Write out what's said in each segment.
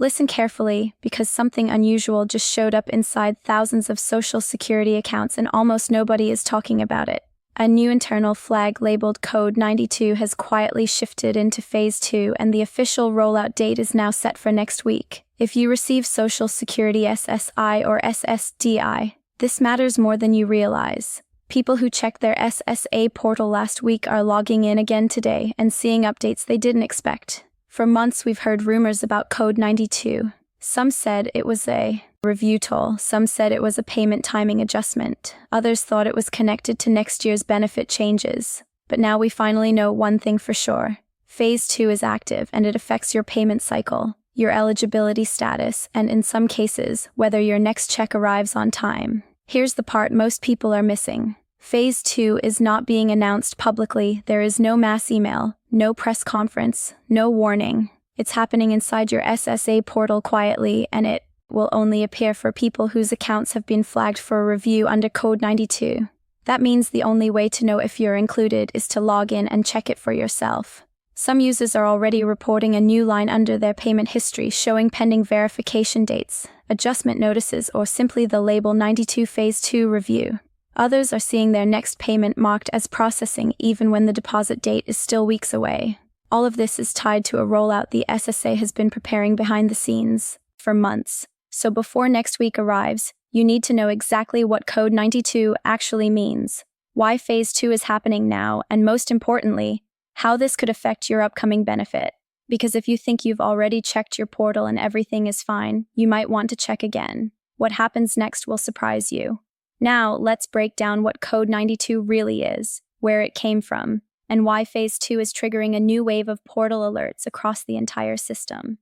Listen carefully, because something unusual just showed up inside thousands of Social Security accounts and almost nobody is talking about it. A new internal flag labeled Code 92 has quietly shifted into Phase 2, and the official rollout date is now set for next week. If you receive Social Security SSI or SSDI, this matters more than you realize. People who checked their SSA portal last week are logging in again today and seeing updates they didn't expect. For months, we've heard rumors about Code 92. Some said it was a review toll, some said it was a payment timing adjustment, others thought it was connected to next year's benefit changes. But now we finally know one thing for sure. Phase 2 is active and it affects your payment cycle, your eligibility status, and in some cases, whether your next check arrives on time. Here's the part most people are missing. Phase 2 is not being announced publicly. There is no mass email, no press conference, no warning. It's happening inside your SSA portal quietly, and it will only appear for people whose accounts have been flagged for a review under Code 92. That means the only way to know if you're included is to log in and check it for yourself. Some users are already reporting a new line under their payment history showing pending verification dates, adjustment notices, or simply the label 92 Phase 2 review. Others are seeing their next payment marked as processing even when the deposit date is still weeks away. All of this is tied to a rollout the SSA has been preparing behind the scenes for months. So before next week arrives, you need to know exactly what Code 92 actually means, why Phase 2 is happening now, and most importantly, how this could affect your upcoming benefit. Because if you think you've already checked your portal and everything is fine, you might want to check again. What happens next will surprise you. Now, let's break down what Code 92 really is, where it came from, and why Phase 2 is triggering a new wave of portal alerts across the entire system.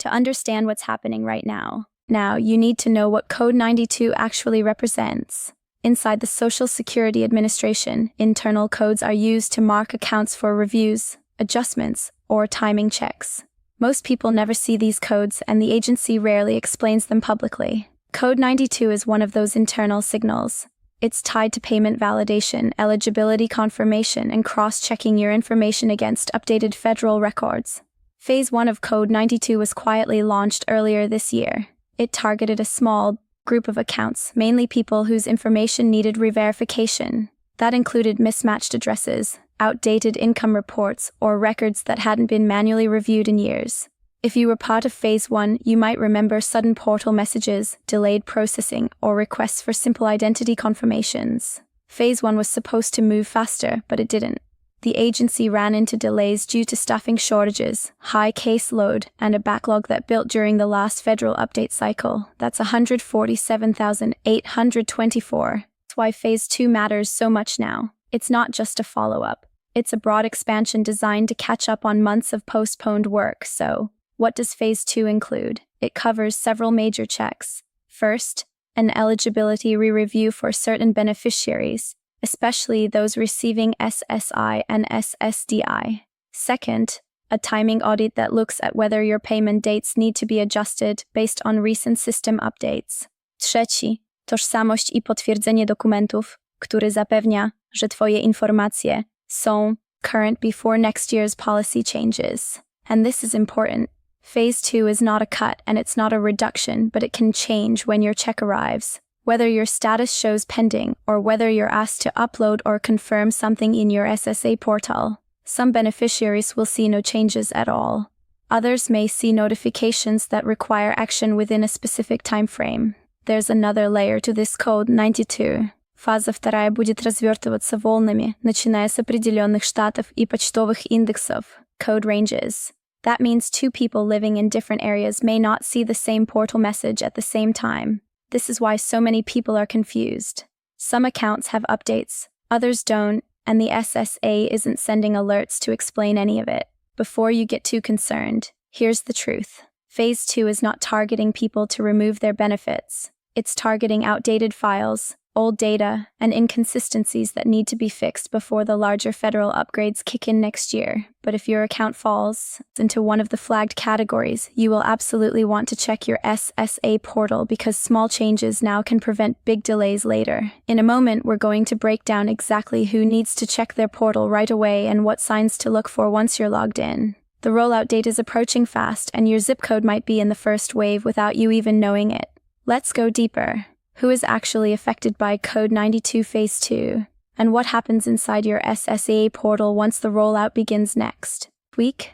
To understand what's happening right now, you need to know what Code 92 actually represents. Inside the Social Security Administration, internal codes are used to mark accounts for reviews, adjustments, or timing checks. Most people never see these codes, and the agency rarely explains them publicly. Code 92 is one of those internal signals. It's tied to payment validation, eligibility confirmation, and cross-checking your information against updated federal records. Phase 1 of Code 92 was quietly launched earlier this year. It targeted a small group of accounts, mainly people whose information needed re-verification. That included mismatched addresses, outdated income reports, or records that hadn't been manually reviewed in years. If you were part of Phase 1, you might remember sudden portal messages, delayed processing, or requests for simple identity confirmations. Phase 1 was supposed to move faster, but it didn't. The agency ran into delays due to staffing shortages, high caseload, and a backlog that built during the last federal update cycle. That's 147,824. That's why Phase 2 matters so much now. It's not just a follow-up. It's a broad expansion designed to catch up on months of postponed work, so what does Phase 2 include? It covers several major checks. First, an eligibility re-review for certain beneficiaries, especially those receiving SSI and SSDI. Second, a timing audit that looks at whether your payment dates need to be adjusted based on recent system updates. Trzeci, tożsamość i potwierdzenie dokumentów, który zapewnia, że Twoje informacje są current before next year's policy changes. And this is important. Phase 2 is not a cut and it's not a reduction, but it can change when your check arrives. Whether your status shows pending or whether you're asked to upload or confirm something in your SSA portal, some beneficiaries will see no changes at all. Others may see notifications that require action within a specific time frame. There's another layer to this Code 92. Фаза вторая будет развертываться волнами, начиная с определенных штатов и почтовых индексов. Code ranges. That means two people living in different areas may not see the same portal message at the same time. This is why so many people are confused. Some accounts have updates, others don't, and the SSA isn't sending alerts to explain any of it. Before you get too concerned, here's the truth. Phase 2 is not targeting people to remove their benefits. It's targeting outdated files, old data, and inconsistencies that need to be fixed before the larger federal upgrades kick in next year. But if your account falls into one of the flagged categories, you will absolutely want to check your SSA portal because small changes now can prevent big delays later. In a moment, we're going to break down exactly who needs to check their portal right away and what signs to look for once you're logged in. The rollout date is approaching fast, and your zip code might be in the first wave without you even knowing it. Let's go deeper. Who is actually affected by Code 92 Phase 2? And what happens inside your SSA portal once the rollout begins next week?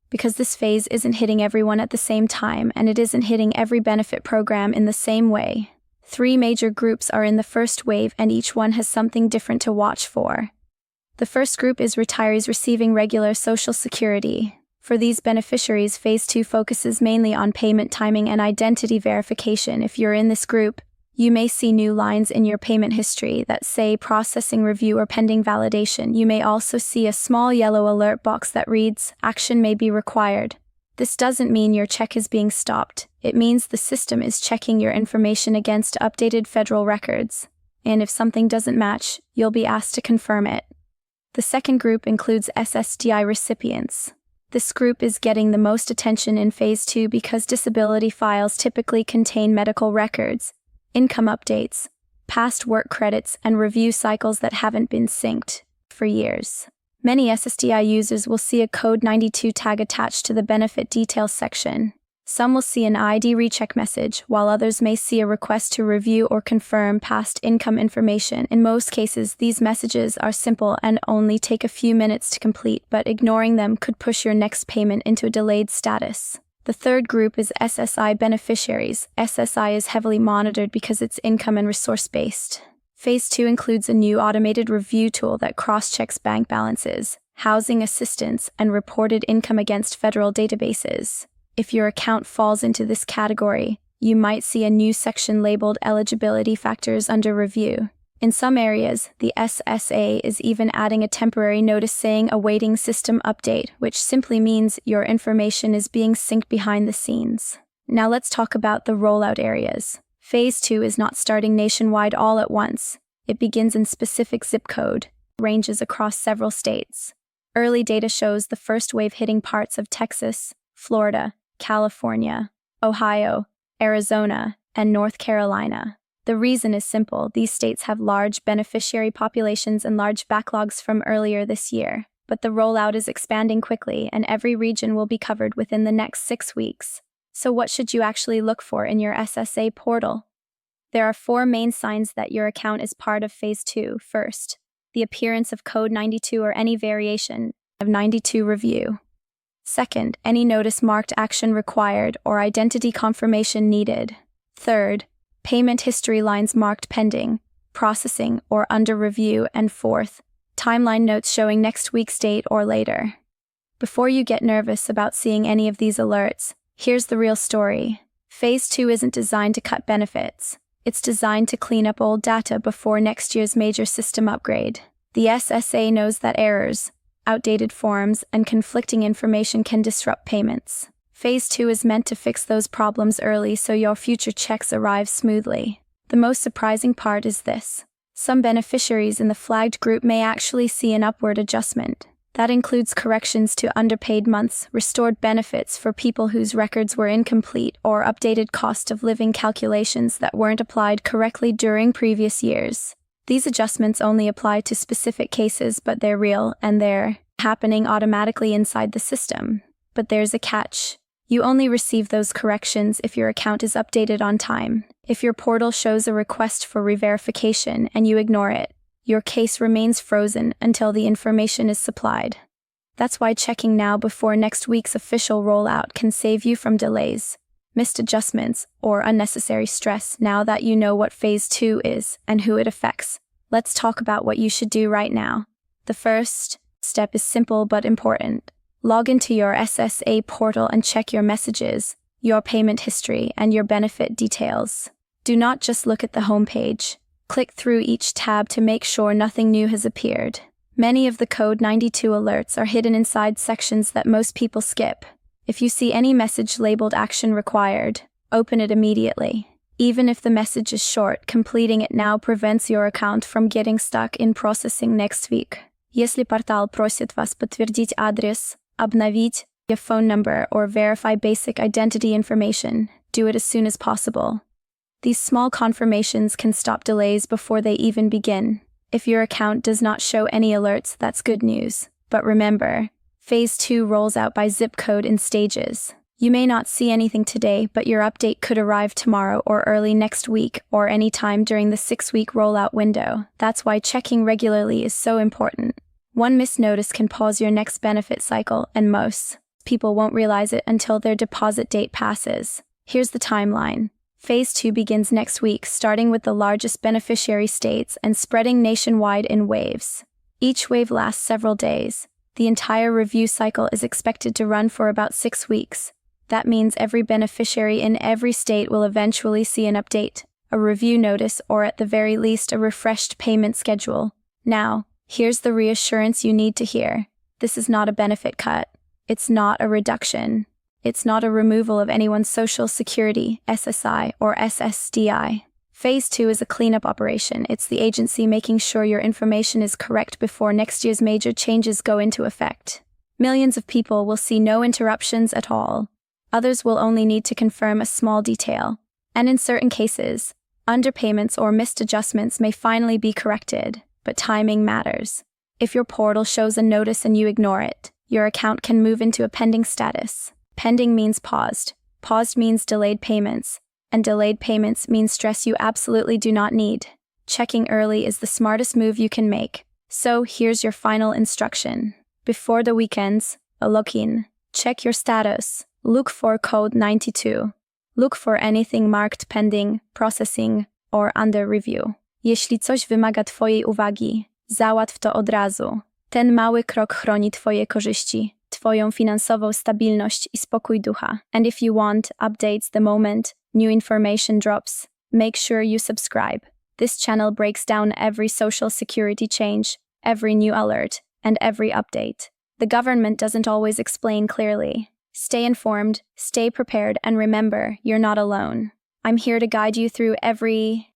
Because this phase isn't hitting everyone at the same time, and it isn't hitting every benefit program in the same way. 3 major groups are in the first wave, and each one has something different to watch for. The first group is retirees receiving regular Social Security. For these beneficiaries, Phase 2 focuses mainly on payment timing and identity verification. If you're in this group, you may see new lines in your payment history that say processing review or pending validation. You may also see a small yellow alert box that reads, "Action may be required." This doesn't mean your check is being stopped. It means the system is checking your information against updated federal records. And if something doesn't match, you'll be asked to confirm it. The second group includes SSDI recipients. This group is getting the most attention in Phase 2 because disability files typically contain medical records, income updates, past work credits, and review cycles that haven't been synced for years. Many SSDI users will see a Code 92 tag attached to the benefit details section. Some will see an ID recheck message, while others may see a request to review or confirm past income information. In most cases, these messages are simple and only take a few minutes to complete, but ignoring them could push your next payment into a delayed status. The third group is SSI beneficiaries. SSI is heavily monitored because it's income and resource-based. Phase 2 includes a new automated review tool that cross-checks bank balances, housing assistance, and reported income against federal databases. If your account falls into this category, you might see a new section labeled Eligibility Factors under review. In some areas, the SSA is even adding a temporary notice saying awaiting system update, which simply means your information is being synced behind the scenes. Now let's talk about the rollout areas. Phase 2 is not starting nationwide all at once. It begins in specific zip code, ranges across several states. Early data shows the first wave hitting parts of Texas, Florida, California, Ohio, Arizona, and North Carolina. The reason is simple. These states have large beneficiary populations and large backlogs from earlier this year. But the rollout is expanding quickly, and every region will be covered within the next 6 weeks. So what should you actually look for in your SSA portal? There are 4 main signs that your account is part of Phase 2. First, the appearance of Code 92 or any variation of 92 review. Second, any notice marked action required or identity confirmation needed. Third, payment history lines marked pending, processing, or under review. And fourth, timeline notes showing next week's date or later. Before you get nervous about seeing any of these alerts, here's the real story. Phase 2 isn't designed to cut benefits. It's designed to clean up old data before next year's major system upgrade. The SSA knows that errors, outdated forms, and conflicting information can disrupt payments. Phase 2 is meant to fix those problems early so your future checks arrive smoothly. The most surprising part is this. Some beneficiaries in the flagged group may actually see an upward adjustment. That includes corrections to underpaid months, restored benefits for people whose records were incomplete, or updated cost of living calculations that weren't applied correctly during previous years. These adjustments only apply to specific cases, but they're real, and they're happening automatically inside the system. But there's a catch. You only receive those corrections if your account is updated on time. If your portal shows a request for re-verification and you ignore it, your case remains frozen until the information is supplied. That's why checking now before next week's official rollout can save you from delays, missed adjustments, or unnecessary stress. Now that you know what Phase 2 is and who it affects, let's talk about what you should do right now. The first step is simple but important. Log into your SSA portal and check your messages, your payment history, and your benefit details. Do not just look at the homepage. Click through each tab to make sure nothing new has appeared. Many of the Code 92 alerts are hidden inside sections that most people skip. If you see any message labeled Action Required, open it immediately. Even if the message is short, completing it now prevents your account from getting stuck in processing next week. Если портал просит вас подтвердить адрес, обновить your phone number, or verify basic identity information, do it as soon as possible. These small confirmations can stop delays before they even begin. If your account does not show any alerts, that's good news. But remember, Phase 2 rolls out by zip code in stages. You may not see anything today, but your update could arrive tomorrow or early next week or any time during the 6-week rollout window. That's why checking regularly is so important. One missed notice can pause your next benefit cycle, and most people won't realize it until their deposit date passes. Here's the timeline. Phase 2 begins next week, starting with the largest beneficiary states and spreading nationwide in waves. Each wave lasts several days. The entire review cycle is expected to run for about 6 weeks. That means every beneficiary in every state will eventually see an update, a review notice, or at the very least a refreshed payment schedule. Now, here's the reassurance you need to hear. This is not a benefit cut. It's not a reduction. It's not a removal of anyone's Social Security, SSI, or SSDI. Phase 2 is a cleanup operation. It's the agency making sure your information is correct before next year's major changes go into effect. Millions of people will see no interruptions at all. Others will only need to confirm a small detail. And in certain cases, underpayments or missed adjustments may finally be corrected, but timing matters. If your portal shows a notice and you ignore it, your account can move into a pending status. Pending means paused. Paused means delayed payments. And delayed payments mean stress you absolutely do not need. Checking early is the smartest move you can make. So here's your final instruction. Before the weekends, log in. Check your status. Look for code 92. Look for anything marked pending, processing, or under review. Jeśli coś wymaga Twojej uwagi, załatw to od razu. Ten mały krok chroni Twoje korzyści, Twoją finansową stabilność i spokój ducha. And if you want updates the moment new information drops, make sure you subscribe. This channel breaks down every social security change, every new alert, and every update. The government doesn't always explain clearly. Stay informed, stay prepared, and remember, you're not alone. I'm here to guide you through every